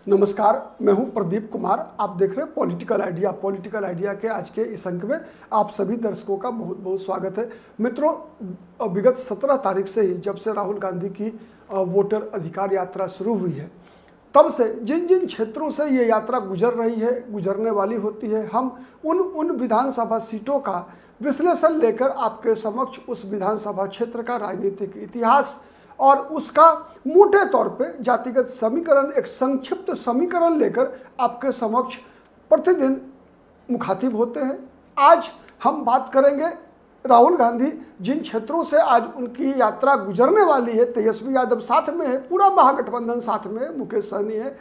नमस्कार, मैं हूं प्रदीप कुमार। आप देख रहे हैं पॉलिटिकल आइडिया के आज के इस अंक में आप सभी दर्शकों का बहुत बहुत स्वागत है। मित्रों, विगत 17 तारीख से ही जब से राहुल गांधी की वोटर अधिकार यात्रा शुरू हुई है, तब से जिन जिन क्षेत्रों से ये यात्रा गुजर रही है, गुजरने वाली होती है, हम उन विधानसभा सीटों का विश्लेषण लेकर आपके समक्ष उस विधानसभा क्षेत्र का राजनीतिक इतिहास और उसका मोटे तौर पे जातिगत समीकरण, एक संक्षिप्त समीकरण लेकर आपके समक्ष प्रतिदिन मुखातिब होते हैं। आज हम बात करेंगे राहुल गांधी जिन क्षेत्रों से आज उनकी यात्रा गुजरने वाली है। तेजस्वी यादव साथ में है, पूरा महागठबंधन साथ में है, मुकेश सहनी है,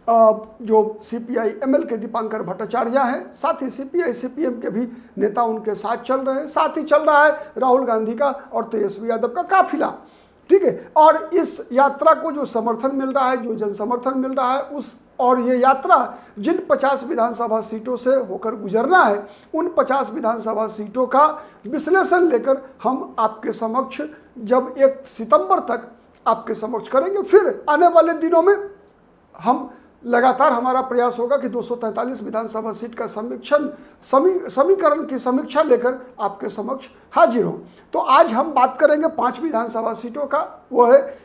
जो सीपीआई एमएल के दीपांकर भट्टाचार्य हैं, साथ ही सीपीआई सीपीएम के भी नेता उनके साथ चल रहे हैं, साथ ही चल रहा है राहुल गांधी का और तेजस्वी यादव का काफिला। ठीक है, और इस यात्रा को जो समर्थन मिल रहा है, जो जन समर्थन मिल रहा है, उस और ये यात्रा जिन 50 विधानसभा सीटों से होकर गुजरना है, उन 50 विधानसभा सीटों का विश्लेषण लेकर हम आपके समक्ष जब 1 सितंबर तक आपके समक्ष करेंगे। फिर आने वाले दिनों में हम लगातार हमारा प्रयास होगा कि 243 विधानसभा सीट का समीकरण की समीक्षा लेकर आपके समक्ष हाजिर हो। तो आज हम बात करेंगे 5 विधानसभा सीटों का। वो है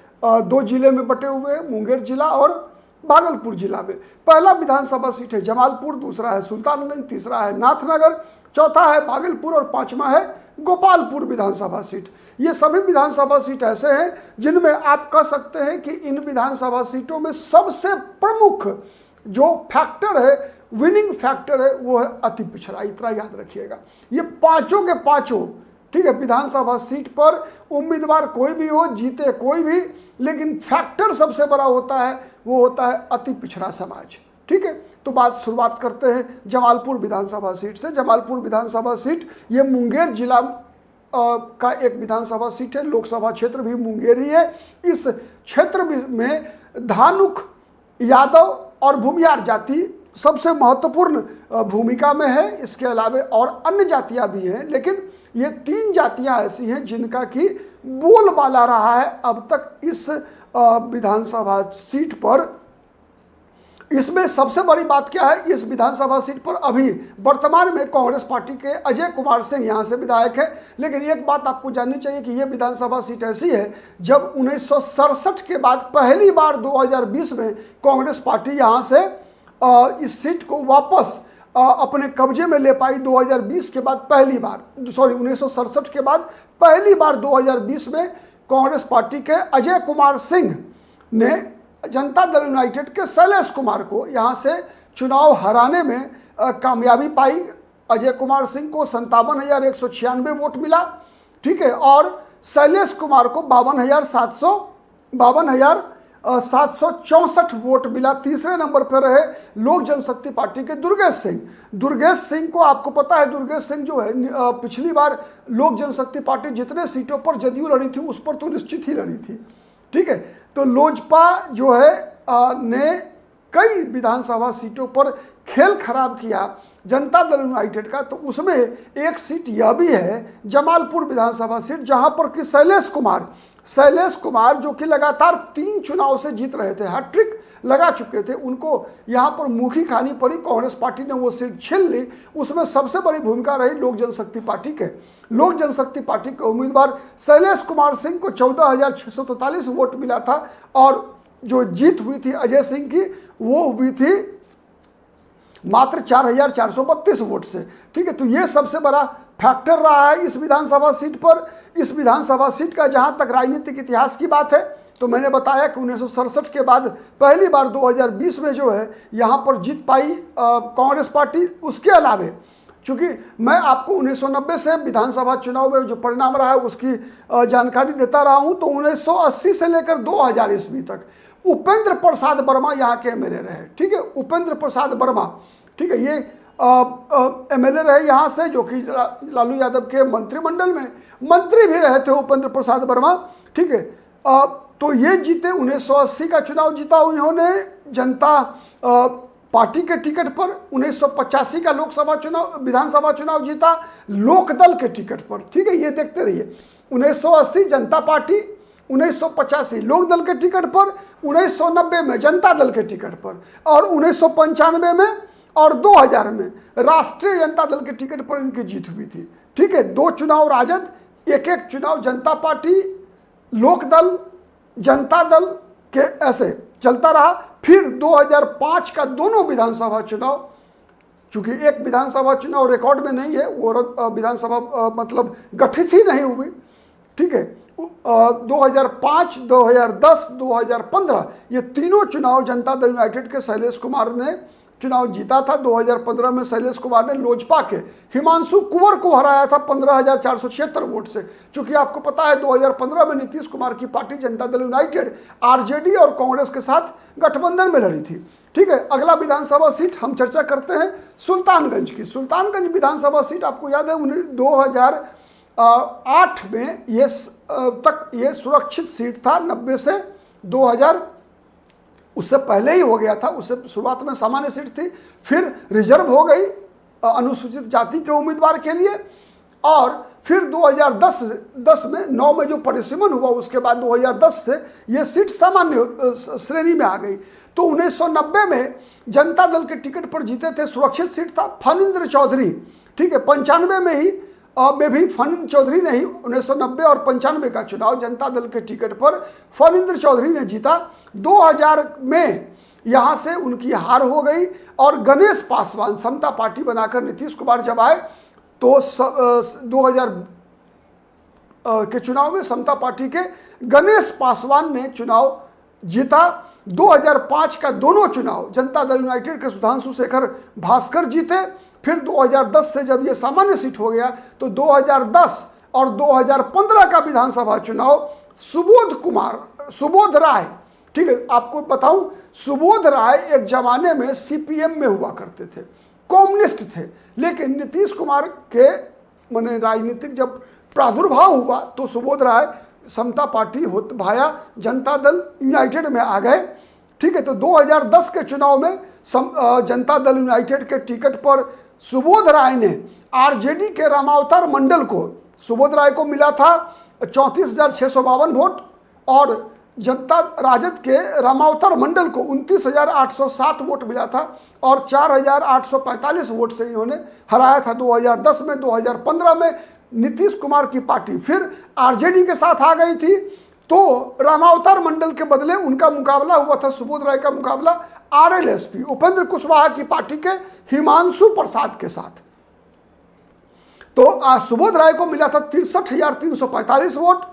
2 जिले में बटे हुए हैं, मुंगेर जिला और भागलपुर जिला में। पहला विधानसभा सीट है जमालपुर, दूसरा है सुल्तानगंज, तीसरा है नाथनगर, चौथा है भागलपुर और 5वां है गोपालपुर विधानसभा सीट। ये सभी विधानसभा सीट ऐसे हैं जिनमें आप कह सकते हैं कि इन विधानसभा सीटों में सबसे प्रमुख जो फैक्टर है, विनिंग फैक्टर है, वो है अति पिछड़ा। इतना याद रखिएगा, ये पांचों के पांचों, ठीक है, विधानसभा सीट पर उम्मीदवार कोई भी हो, जीते कोई भी, लेकिन फैक्टर सबसे बड़ा होता है, वो होता है अति पिछड़ा समाज। ठीक है, तो शुरुआत करते हैं जमालपुर विधानसभा सीट से। जमालपुर विधानसभा सीट ये मुंगेर जिला का एक विधानसभा सीट है, लोकसभा क्षेत्र भी मुंगेर ही है। इस क्षेत्र में धानुक, यादव और भूमियार जाति सबसे महत्वपूर्ण भूमिका में है। इसके अलावा और अन्य जातियां भी हैं, लेकिन ये 3 जातियां ऐसी हैं जिनका कि बोलबाला रहा है अब तक इस विधानसभा सीट पर। इसमें सबसे बड़ी बात क्या है, इस विधानसभा सीट पर अभी वर्तमान में कांग्रेस पार्टी के अजय कुमार सिंह यहाँ से विधायक है। लेकिन एक बात आपको जाननी चाहिए कि यह विधानसभा सीट ऐसी है, जब 1967 के बाद पहली बार 2020 में कांग्रेस पार्टी यहाँ से इस सीट को वापस अपने कब्जे में ले पाई। 2020 के बाद पहली बार, 1967 के बाद पहली बार 2020 में कांग्रेस पार्टी के अजय कुमार सिंह ने जनता दल यूनाइटेड के शैलेश कुमार को यहाँ से चुनाव हराने में कामयाबी पाई। अजय कुमार सिंह को 57,196 वोट मिला, ठीक है, और शैलेश कुमार को 52,764 वोट मिला। तीसरे नंबर पर रहे लोक जनशक्ति पार्टी के दुर्गेश सिंह। दुर्गेश सिंह को आपको पता है, दुर्गेश सिंह जो है पिछली बार लोक जनशक्ति पार्टी जितने सीटों पर जदयू लड़ी थी उस पर तो निश्चित ही लड़ी थी। ठीक है, तो लोजपा जो है ने कई विधानसभा सीटों पर खेल खराब किया जनता दल यूनाइटेड का। तो उसमें एक सीट यह भी है जमालपुर विधानसभा सीट, जहां पर कि शैलेश कुमार जो कि लगातार 3 चुनाव से जीत रहे थे, हैट्रिक लगा चुके थे, उनको यहां पर मुखी खानी पड़ी। कांग्रेस पार्टी ने वो सीट छीन ली। उसमें सबसे बड़ी भूमिका रही लोक जनशक्ति पार्टी के। लोक जनशक्ति पार्टी के उम्मीदवार शैलेश कुमार सिंह को 14,643 वोट मिला था, और जो जीत हुई थी अजय सिंह की, वो हुई थी मात्र 4,432 वोट से। ठीक है, तो ये सबसे बड़ा फैक्टर रहा है इस विधानसभा सीट पर। इस विधानसभा सीट का जहां तक राजनीतिक इतिहास की बात है, तो मैंने बताया कि 1967 के बाद पहली बार 2020 में जो है यहाँ पर जीत पाई कांग्रेस पार्टी। उसके अलावे चूँकि मैं आपको 1990 से विधानसभा चुनाव में जो परिणाम रहा है उसकी जानकारी देता रहा हूँ, तो 1980 से लेकर 2000 ईस्वी तक उपेंद्र प्रसाद वर्मा यहाँ के एमएलए रहे। ठीक है, उपेंद्र प्रसाद वर्मा, ठीक है, ये एमएलए रहे यहाँ से, जो कि लालू यादव के मंत्रिमंडल में मंत्री भी रहे थे उपेंद्र प्रसाद वर्मा। ठीक है, तो ये जीते, 1980 का चुनाव जीता उन्होंने जनता पार्टी के टिकट पर। 1985 का विधानसभा चुनाव जीता लोकदल के टिकट पर। ठीक है, ये देखते रहिए, 1980 जनता पार्टी, 1985 लोकदल के टिकट पर, 1990 में जनता दल के टिकट पर, और 1995 में और 2000 में राष्ट्रीय जनता दल के टिकट पर इनकी जीत हुई थी। ठीक है, 2 चुनाव राजद, एक एक चुनाव जनता पार्टी, लोकदल, जनता दल के ऐसे चलता रहा। फिर 2005 का दोनों विधानसभा चुनाव, चूंकि एक विधानसभा चुनाव रिकॉर्ड में नहीं है, वो विधानसभा मतलब गठित ही नहीं हुई। ठीक है, 2005, 2010, 2015 ये तीनों चुनाव जनता दल यूनाइटेड के शैलेश कुमार ने चुनाव जीता था। 2015 में शैलेश कुमार ने लोजपा के हिमांशु कुंवर को हराया था 15,476 वोट से। चूंकि आपको पता है 2015 में नीतीश कुमार की party Janata Dal United RJD और कांग्रेस के साथ गठबंधन में लड़ी थी। ठीक है, अगला विधानसभा सीट हम चर्चा करते हैं सुल्तानगंज की। सुल्तानगंज विधानसभा सीट आपको याद है 2008 में ये सुरक्षित सीट था 90 से 2000, उससे पहले ही हो गया था। उससे शुरुआत में सामान्य सीट थी, फिर रिजर्व हो गई अनुसूचित जाति के उम्मीदवार के लिए, और फिर 2010 में 9 में जो परिसीमन हुआ उसके बाद 2010 से ये सीट सामान्य श्रेणी में आ गई। तो 1990 में जनता दल के टिकट पर जीते थे, सुरक्षित सीट था फणींद्र चौधरी। ठीक है, 95 में भी फणींद्र चौधरी ने ही 1990 और 95 का चुनाव जनता दल के टिकट पर फणींद्र चौधरी ने जीता। 2000 में यहाँ से उनकी हार हो गई और गणेश पासवान समता पार्टी बनाकर नीतीश कुमार जब आए तो 2000 के चुनाव में समता पार्टी के गणेश पासवान ने चुनाव जीता। 2005 का दोनों चुनाव जनता दल यूनाइटेड के सुधांशु शेखर भास्कर जीते। फिर 2010 से जब ये सामान्य सीट हो गया तो 2010 और 2015 का विधानसभा चुनाव सुबोध राय, ठीक है, आपको बताऊं सुबोध राय एक जमाने में सीपीएम में हुआ करते थे, कम्युनिस्ट थे, लेकिन नीतीश कुमार के माने राजनीतिक जब प्रादुर्भाव हुआ तो सुबोध राय समता पार्टी भाया जनता दल यूनाइटेड में आ गए। ठीक है, तो 2010 के चुनाव में जनता दल यूनाइटेड के टिकट पर सुबोध राय ने आरजेडी के रामावतार मंडल को, सुबोध राय को मिला था 34,652 वोट और जनता राजद के रामावतार मंडल को 29,807 वोट मिला था और 4,845 वोट से इन्होंने हराया था 2010 में। 2015 में नीतीश कुमार की पार्टी फिर आरजेडी के साथ आ गई थी, तो रामावतार मंडल के बदले उनका मुकाबला हुआ था, सुबोध राय का मुकाबला आरएलएसपी उपेंद्र कुशवाहा की पार्टी के हिमांशु प्रसाद के साथ। तो सुबोध राय को मिला था 63,345 वोट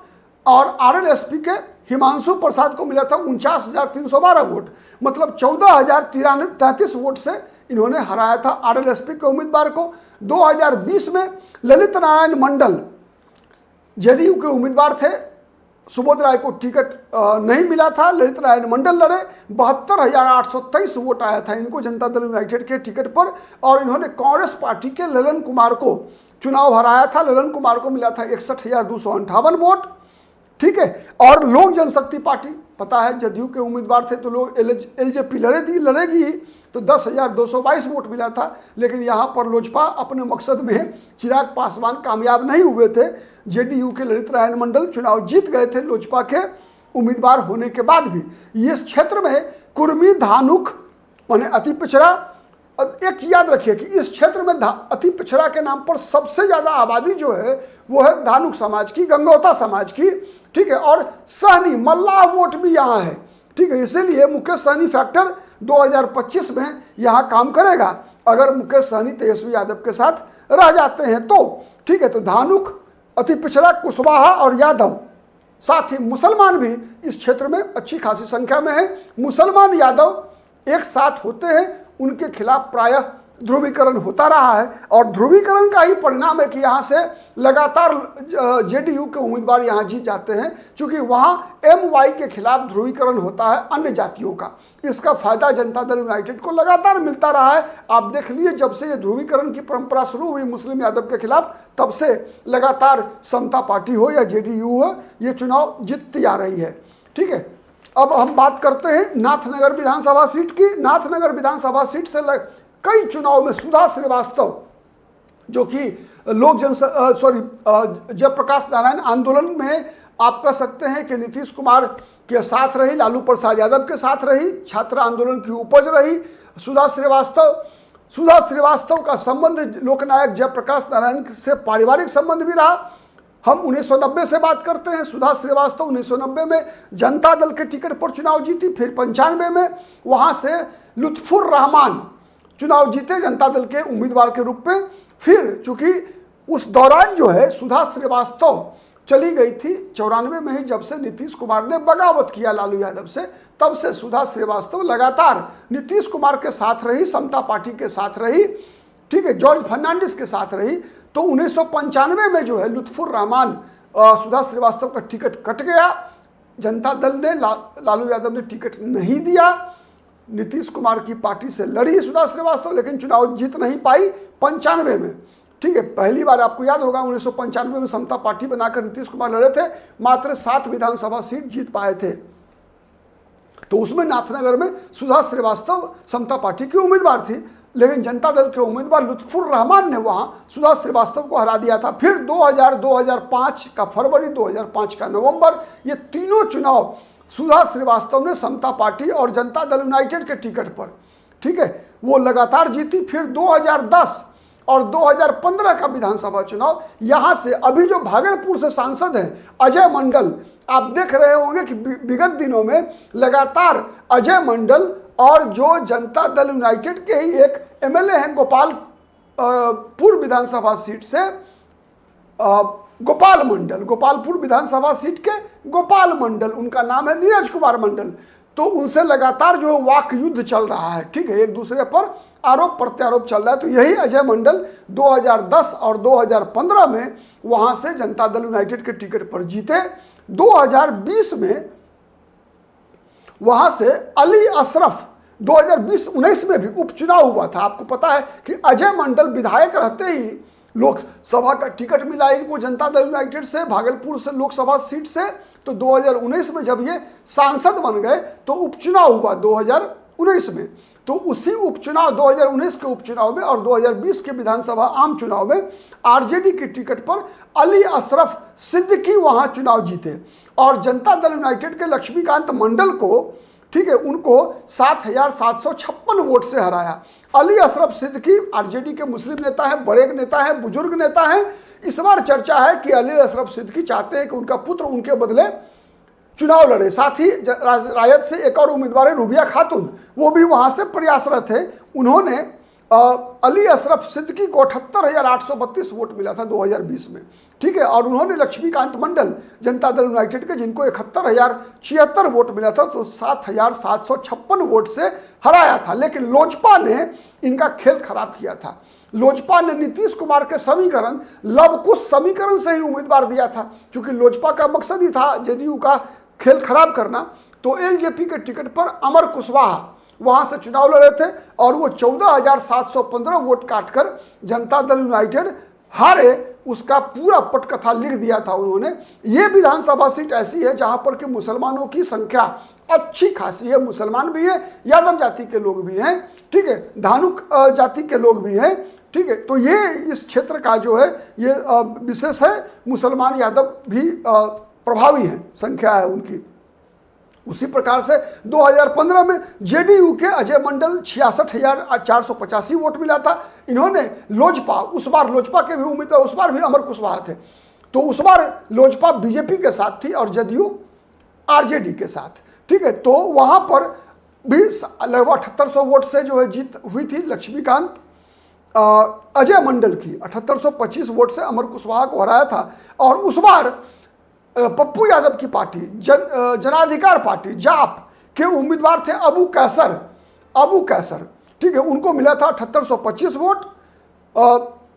और आरएलएसपी के हिमांशु प्रसाद को मिला था 49,312 वोट, मतलब 14,033 वोट से इन्होंने हराया था आरएलएसपी के उम्मीदवार को। 2020 में ललित नारायण मंडल जेडीयू के उम्मीदवार थे, सुबोध राय को टिकट नहीं मिला था, ललित नारायण मंडल लड़े, 72,823 वोट आया था इनको जनता दल यूनाइटेड के टिकट पर और इन्होंने कांग्रेस पार्टी के ललन कुमार को चुनाव हराया था। ललन कुमार को मिला था 61,258 वोट। ठीक है, और लोक जनशक्ति पार्टी, पता है जदयू के उम्मीदवार थे तो लोग एलजेपी लड़ेगी तो 10,222 वोट मिला था, लेकिन यहाँ पर लोजपा अपने मकसद में चिराग पासवान कामयाब नहीं हुए थे। जेडीयू के ललित नारायण मंडल चुनाव जीत गए थे लोजपा के उम्मीदवार होने के बाद भी। इस क्षेत्र में कुर्मी, धानुक माने अति पिछड़ा, एक याद रखिए कि इस क्षेत्र में अति पिछड़ा के नाम पर सबसे ज्यादा आबादी जो है वो है धानुक समाज की, गंगौता समाज की। ठीक है, और सहनी मल्लाह वोट भी यहाँ है। ठीक है, इसीलिए मुकेश सहनी फैक्टर 2025 में यहाँ काम करेगा अगर मुकेश सहनी तेजस्वी यादव के साथ रह जाते हैं तो। ठीक है, तो धानुक, अति पिछड़ा, कुशवाहा और यादव, साथ ही मुसलमान भी इस क्षेत्र में अच्छी खासी संख्या में है। मुसलमान यादव एक साथ होते हैं, उनके खिलाफ प्रायः ध्रुवीकरण होता रहा है और ध्रुवीकरण का ही परिणाम है कि यहाँ से लगातार जेडीयू के उम्मीदवार यहाँ जीत जाते हैं, क्योंकि वहाँ एमवाई के खिलाफ ध्रुवीकरण होता है अन्य जातियों का। इसका फायदा जनता दल यूनाइटेड को लगातार मिलता रहा है। आप देख लिए जब से ये ध्रुवीकरण की परंपरा शुरू हुई मुस्लिम यादव के खिलाफ, तब से लगातार समता पार्टी हो या जेडीयू हो, ये चुनाव जीतती आ रही है। ठीक है, अब हम बात करते हैं नाथनगर विधानसभा सीट की। नाथनगर विधानसभा सीट से कई चुनाव में सुधा श्रीवास्तव, जो कि जयप्रकाश नारायण आंदोलन में आप कह सकते हैं कि नीतीश कुमार के साथ रही, लालू प्रसाद यादव के साथ रही, छात्र आंदोलन की उपज रही सुधा श्रीवास्तव का संबंध लोकनायक जयप्रकाश नारायण से पारिवारिक संबंध भी रहा। हम 1990 से बात करते हैं। सुधा श्रीवास्तव 1990 में जनता दल के टिकट पर चुनाव जीती, फिर 95 में वहां से लुत्फुर रहमान चुनाव जीते जनता दल के उम्मीदवार के रूप में। फिर चूंकि उस दौरान जो है सुधा श्रीवास्तव चली गई थी 94 में ही, जब से नीतीश कुमार ने बगावत किया लालू यादव से, तब से सुधा श्रीवास्तव लगातार नीतीश कुमार के साथ रही, समता पार्टी के साथ रही, ठीक है, जॉर्ज फर्नांडिस के साथ रही। तो 1995 में जो है लुत्फुर रहमान सुधा श्रीवास्तव का टिकट कट गया, जनता दल ने लालू यादव ने टिकट नहीं दिया, नीतीश कुमार की पार्टी से लड़ी सुधा श्रीवास्तव, लेकिन चुनाव जीत नहीं पाई 95 में, ठीक है। पहली बार आपको याद होगा 1995 में समता पार्टी बनाकर नीतीश कुमार लड़े थे, मात्र 7 विधानसभा सीट जीत पाए थे। तो उसमें नाथनगर में सुधा श्रीवास्तव समता पार्टी की उम्मीदवार थी, लेकिन जनता दल के उम्मीदवार लुत्फुर रहमान ने वहां सुधा श्रीवास्तव को हरा दिया था। फिर 2000, 2005 का फरवरी, 2005 का नवंबर, ये तीनों चुनाव सुधा श्रीवास्तव ने समता पार्टी और जनता दल यूनाइटेड के टिकट पर, ठीक है, वो लगातार जीती। फिर 2010 और 2015 का विधानसभा चुनाव, यहां से अभी जो भागलपुर से सांसद हैं अजय मंडल, आप देख रहे होंगे कि विगत दिनों में लगातार अजय मंडल और जो जनता दल यूनाइटेड के ही एक एमएलए हैं गोपालपुर विधानसभा सीट से, गोपाल मंडल, गोपालपुर विधानसभा सीट के गोपाल मंडल, उनका नाम है नीरज कुमार मंडल, तो उनसे लगातार जो वाक युद्ध चल रहा है, ठीक है, एक दूसरे पर आरोप प्रत्यारोप चल रहा है। तो यही अजय मंडल 2010 और 2015 में वहां से जनता दल यूनाइटेड के टिकट पर जीते। 2020 में वहां से अली अशरफ, 2019 में भी उपचुनाव हुआ था। आपको पता है कि अजय मंडल विधायक रहते ही लोकसभा का टिकट मिला इनको जनता दल यूनाइटेड से, भागलपुर से लोकसभा सीट से। तो 2019 में जब ये सांसद बन गए तो उपचुनाव हुआ 2019 में। तो उसी उपचुनाव 2019 के उपचुनाव में और 2020 के विधानसभा आम चुनाव में आरजेडी की टिकट पर अली अशरफ सिद्दीकी वहां चुनाव जीते और जनता दल यूनाइटेड के लक्ष्मीकांत मंडल को, ठीक है, उनको 7,756 वोट से हराया। अली अशरफ सिद्दीकी आरजेडी के मुस्लिम नेता हैं, बड़े नेता हैं, बुजुर्ग नेता हैं। इस बार चर्चा है कि अली अशरफ सिद्दीकी चाहते हैं कि उनका पुत्र उनके बदले चुनाव लड़े। साथ ही रायत से एक और उम्मीदवार है रूबिया खातून, वो भी वहां से प्रयासरत है। उन्होंने अली अशरफ सिद्दीकी को 78,832 वोट मिला था 2020 में, ठीक है, और उन्होंने लक्ष्मीकांत मंडल जनता दल यूनाइटेड के, जिनको 71,076 वोट मिला था, तो 7,756 वोट से हराया था। लेकिन लोजपा ने इनका खेल खराब किया था। लोजपा ने नीतीश कुमार के समीकरण, लवकुश समीकरण से ही उम्मीदवार दिया था, क्योंकि लोजपा का मकसद ही था जेडीयू का खेल खराब करना। तो एलजेपी के टिकट पर अमर कुशवाहा वहां से चुनाव लड़े थे और वो 14,715 वोट काटकर जनता दल यूनाइटेड हारे। उसका पूरा पटकथा लिख दिया था उन्होंने। ये विधानसभा सीट ऐसी है जहां पर कि मुसलमानों की संख्या अच्छी खासी है, मुसलमान भी है, यादव जाति के लोग भी हैं, ठीक है, धानुक जाति के लोग भी हैं, ठीक है। तो ये इस क्षेत्र का जो है ये विशेष है, मुसलमान यादव भी प्रभावी हैं, संख्या है उनकी। उसी प्रकार से 2015 में जेडीयू के अजय मंडल 66,485 वोट मिला था। इन्होंने लोजपा, उस बार लोजपा के भी उम्मीदवार, उस बार भी अमर कुशवाहा थे, तो उस बार लोजपा बीजेपी के साथ थी और जदयू आरजेडी के साथ, ठीक है। तो वहां पर भी लगभग 7800 वोट से जो है जीत हुई थी लक्ष्मीकांत अजय मंडल की। 7825 वोट से अमर कुशवाहा को हराया था। और उस बार पप्पू यादव की पार्टी जनाधिकार पार्टी जाप के उम्मीदवार थे अबू कैसर, ठीक है, उनको मिला था 7825 वोट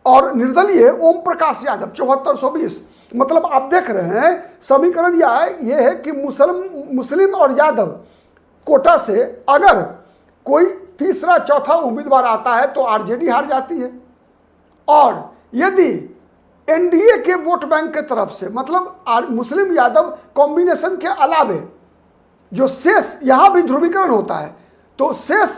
और निर्दलीय ओम प्रकाश यादव 7420। मतलब आप देख रहे हैं समीकरण यह है कि मुस्लिम और यादव कोटा से अगर कोई तीसरा चौथा उम्मीदवार आता है तो आरजेडी हार जाती है, और यदि एनडीए के वोट बैंक के तरफ से, मतलब मुस्लिम यादव कॉम्बिनेशन के अलावे जो शेष, यहां भी ध्रुवीकरण होता है, तो शेष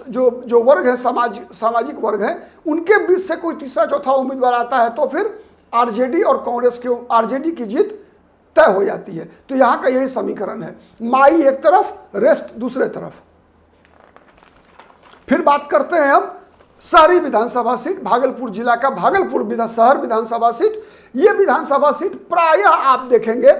जो वर्ग है, सामाजिक वर्ग है, उनके बीच से कोई तीसरा चौथा उम्मीदवार आता है तो फिर आरजेडी और कांग्रेस के, आरजेडी की जीत तय हो जाती है। तो यहाँ का यही समीकरण है, माई एक तरफ, रेस्ट दूसरे तरफ। फिर बात करते हैं हम शहरी विधानसभा सीट, भागलपुर जिला का भागलपुर शहर विधानसभा सीट। ये विधानसभा सीट प्रायः आप देखेंगे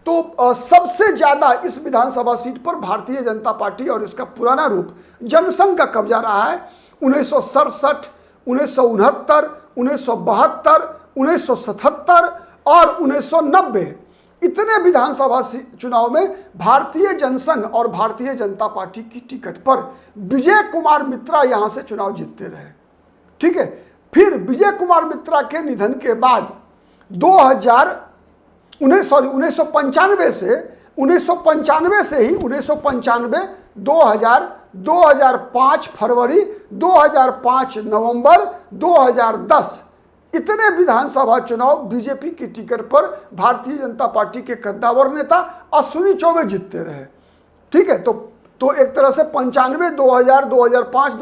तो सबसे ज्यादा इस विधानसभा सीट पर भारतीय जनता पार्टी और इसका पुराना रूप जनसंघ का कब्जा रहा है। 1967, 1969, 1972, 1977 और 1990 इतने विधानसभा चुनाव में भारतीय जनसंघ और भारतीय जनता पार्टी की टिकट पर विजय कुमार मित्रा यहां से चुनाव जीतते रहे। ठीक है, फिर विजय कुमार मित्रा के निधन के बाद 1995 से ही 1995, 2000, 2005 फरवरी, 2005 नवंबर, 2010 इतने विधानसभा चुनाव बीजेपी की टिकट पर भारतीय जनता पार्टी के कद्दावर नेता अश्विनी चौबे जीतते रहे। ठीक है, तो एक तरह से 95, 2000, 2005,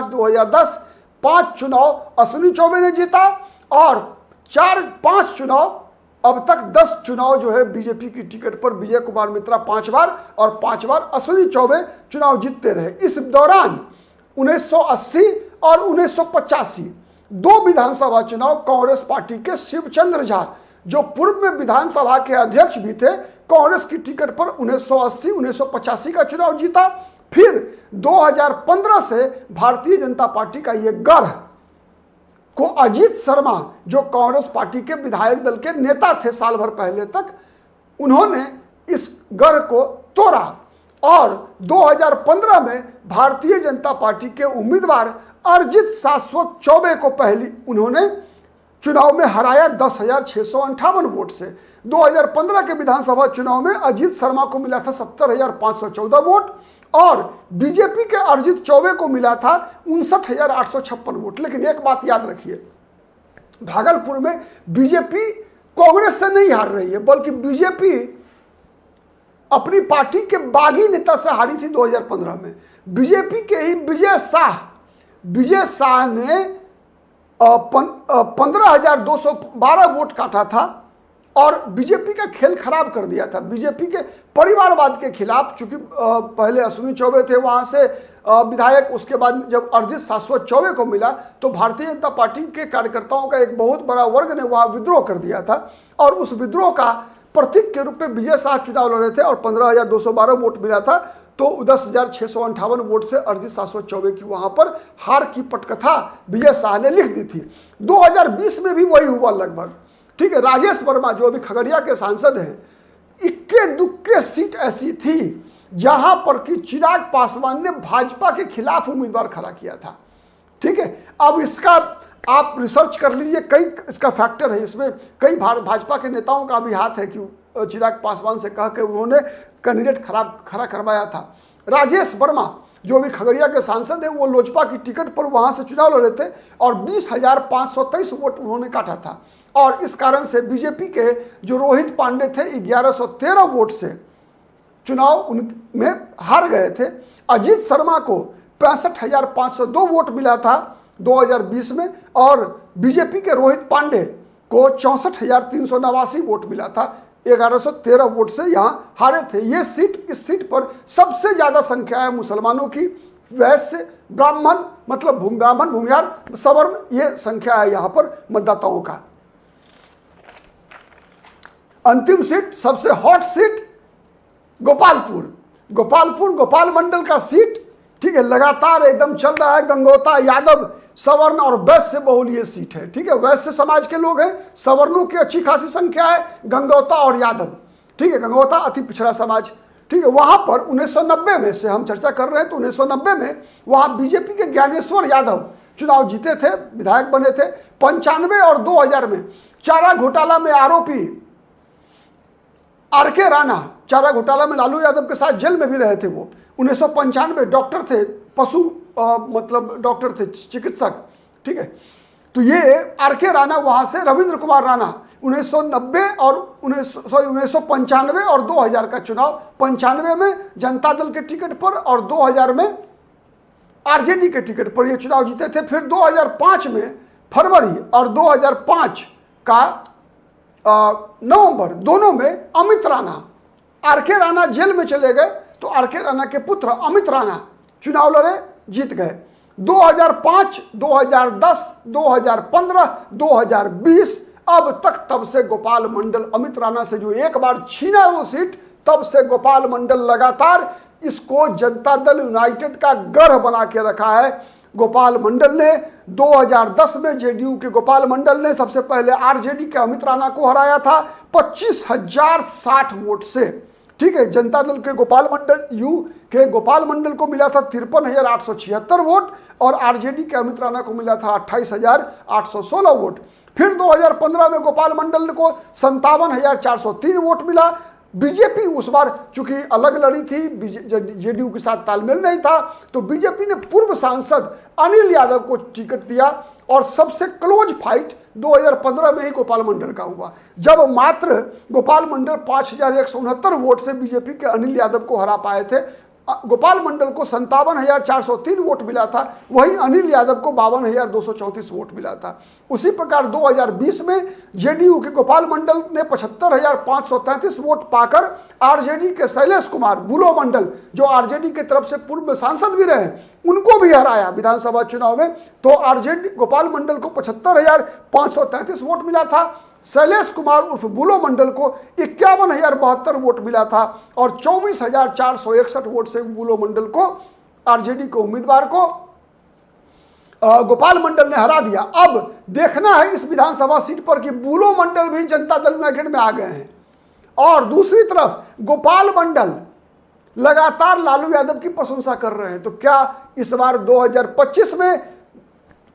2010 5 चुनाव अश्विनी चौबे ने जीता और 4-5 चुनाव, अब तक 10 चुनाव जो है बीजेपी की टिकट पर विजय कुमार मित्रा 5 बार और 5 बार अश्विनी चौबे चुनाव जीतते रहे। इस दौरान 1980 और 1985 दो विधानसभा चुनाव कांग्रेस पार्टी के शिवचंद्र झा, जो पूर्व में विधानसभा के अध्यक्ष भी थे, कांग्रेस की टिकट पर 1980, 1985 का चुनाव जीता। फिर 2015 से भारतीय जनता पार्टी का यह गढ़ को अजीत शर्मा, जो कांग्रेस पार्टी के विधायक दल के नेता थे साल भर पहले तक, उन्होंने इस गढ़ को तोड़ा और 2015 में भारतीय जनता पार्टी के उम्मीदवार अर्जित शाश्वत चौबे को पहली उन्होंने चुनाव में हराया 10,658 वोट से। 2015 के विधानसभा चुनाव में अजीत शर्मा को मिला था 70,514 वोट और बीजेपी के अर्जित चौबे को मिला था 59,856 वोट। लेकिन एक बात याद रखिए, भागलपुर में बीजेपी कांग्रेस से नहीं हार रही है, बल्कि बीजेपी अपनी पार्टी के बागी नेता से हारी थी 2015 में। बीजेपी के ही विजय शाह ने 15,212 वोट काटा था और बीजेपी का खेल खराब कर दिया था। बीजेपी के परिवारवाद के खिलाफ, चूंकि पहले अश्विनी चौबे थे वहां से विधायक, उसके बाद जब अर्जित शाश्वत चौबे को मिला तो भारतीय जनता पार्टी के कार्यकर्ताओं का एक बहुत बड़ा वर्ग ने वहां विद्रोह कर दिया था और उस विद्रोह का प्रतीक के रूप में विजय शाह चुनाव लड़ रहे थे और 15,212 वोट मिला था। तो 10,658 वोट से अर्जित शाश्वत चौबे की वहां पर हार की पटकथा विजय शाह ने लिख दी थी। 2020 में भी वही हुआ लगभग। ठीक है, राजेश वर्मा जो अभी खगड़िया के सांसद हैं, इक्के दुक्के सीट ऐसी थी जहां पर कि चिराग पासवान ने भाजपा के खिलाफ उम्मीदवार खड़ा किया था। ठीक है, अब इसका आप रिसर्च कर लीजिए, कई इसका फैक्टर है, इसमें कई भाजपा के नेताओं का भी हाथ है कि चिराग पासवान से कह के उन्होंने कैंडिडेट खड़ा करवाया था। राजेश वर्मा जो भी खगड़िया के सांसद हैं, वो लोजपा की टिकट पर वहां से चुनाव लड़े थे और 20,523 वोट उन्होंने काटा था और इस कारण से बीजेपी के जो रोहित पांडे थे 1113 वोट से चुनाव उनमें हार गए थे। अजीत शर्मा को 65,502 वोट मिला था 2020 में और बीजेपी के रोहित पांडे को 64,389 वोट मिला था। 1113 वोट से यहां हारे थे। ये सीट, इस सीट पर सबसे ज्यादा संख्या है मुसलमानों की, वैश्य, ब्राह्मण मतलब ब्राह्मण, भूमिहार, सवर्ण, ये संख्या है यहां पर मतदाताओं का। अंतिम सीट, सबसे हॉट सीट गोपाल मंडल का सीट। ठीक है, लगातार एकदम चल रहा है। गंगोता यादव सवर्ण और वैश्य बहुल ये सीट है। ठीक है, वैश्य समाज के लोग हैं, सवर्णों की अच्छी खासी संख्या है, गंगोता और यादव। ठीक है, गंगोता अति पिछड़ा समाज। ठीक है, वहां पर 1990 में से हम चर्चा कर रहे हैं तो 1990 में वहां बीजेपी के ज्ञानेश्वर यादव चुनाव जीते थे, विधायक बने थे। 95 और 2000 में चारा घोटाला में आरोपी आर.के. राणा, चारा घोटाला में लालू यादव के साथ जेल में भी रहे थे वो। 1995 डॉक्टर थे, पशु मतलब डॉक्टर थे, चिकित्सक। ठीक है, तो ये आर.के. राणा वहां से रविंद्र कुमार राणा 1990 और 1995 और 2000 का चुनाव, 95 में जनता दल के टिकट पर और 2000 में आरजेडी के टिकट पर ये चुनाव जीते थे। फिर 2005 में फरवरी और 2005 का नवंबर दोनों में अमित राणा, आर.के. राणा जेल में चले गए तो आर.के. राणा के पुत्र अमित राणा चुनाव लड़े, जीत गए। 2005, 2010, 2015, 2020 अब तक, तब से गोपाल मंडल अमित राणा से जो एक बार छीना वो सीट, तब से गोपाल मंडल लगातार इसको जनता दल यूनाइटेड का गढ़ बना के रखा है। गोपाल मंडल ने 2010 में जेडीयू के गोपाल मंडल ने सबसे पहले आरजेडी के अमित राणा को हराया था 25,060 वोट से। ठीक है, जनता दल के गोपाल मंडल यू के गोपाल मंडल को मिला था 53,876 वोट और आरजेडी के अमित राणा को मिला था 28,816 वोट। फिर 2015 में गोपाल मंडल को 57,403 वोट मिला। बीजेपी उस बार चूंकि अलग लड़ी थी, जेडीयू के साथ तालमेल नहीं था, तो बीजेपी ने पूर्व सांसद अनिल यादव को टिकट दिया और सबसे क्लोज फाइट 2015 में ही गोपाल मंडल का हुआ, जब मात्र गोपाल मंडल 5,169 वोट से बीजेपी के अनिल यादव को हरा पाए थे। गोपाल मंडल को 57,403 वोट मिला था, वहीं अनिल यादव को 52,234 वोट मिला था। उसी प्रकार 2020 में जेडीयू के गोपाल मंडल ने 75,533 वोट पाकर आरजेडी के शैलेश कुमार बुलो मंडल, जो आरजेडी की तरफ से पूर्व में सांसद भी रहे, उनको भी हराया विधानसभा चुनाव में। तो आरजेडी गोपाल मंडल को 75,533 वोट मिला था, शैलेश कुमार उर्फ बुलो मंडल को 51,072 वोट मिला था और 24,461 वोट से बुलो मंडल को, आरजेडी के उम्मीदवार को, गोपाल मंडल ने हरा दिया। अब देखना है इस विधानसभा सीट पर कि बुलो मंडल भी जनता दल यूनाइटेड में आ गए हैं और दूसरी तरफ गोपाल मंडल लगातार लालू यादव की प्रशंसा कर रहे हैं। तो क्या इस बार 2025 में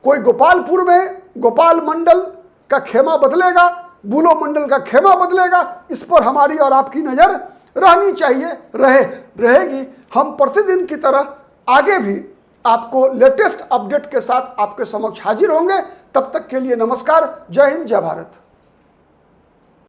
कोई गोपालपुर में गोपाल मंडल का खेमा बदलेगा, बुलो मंडल का खेमा बदलेगा? इस पर हमारी और आपकी नजर रहनी चाहिए, रहेगी। हम प्रतिदिन की तरह आगे भी आपको लेटेस्ट अपडेट के साथ आपके समक्ष हाजिर होंगे। तब तक के लिए नमस्कार, जय हिंद, जय भारत।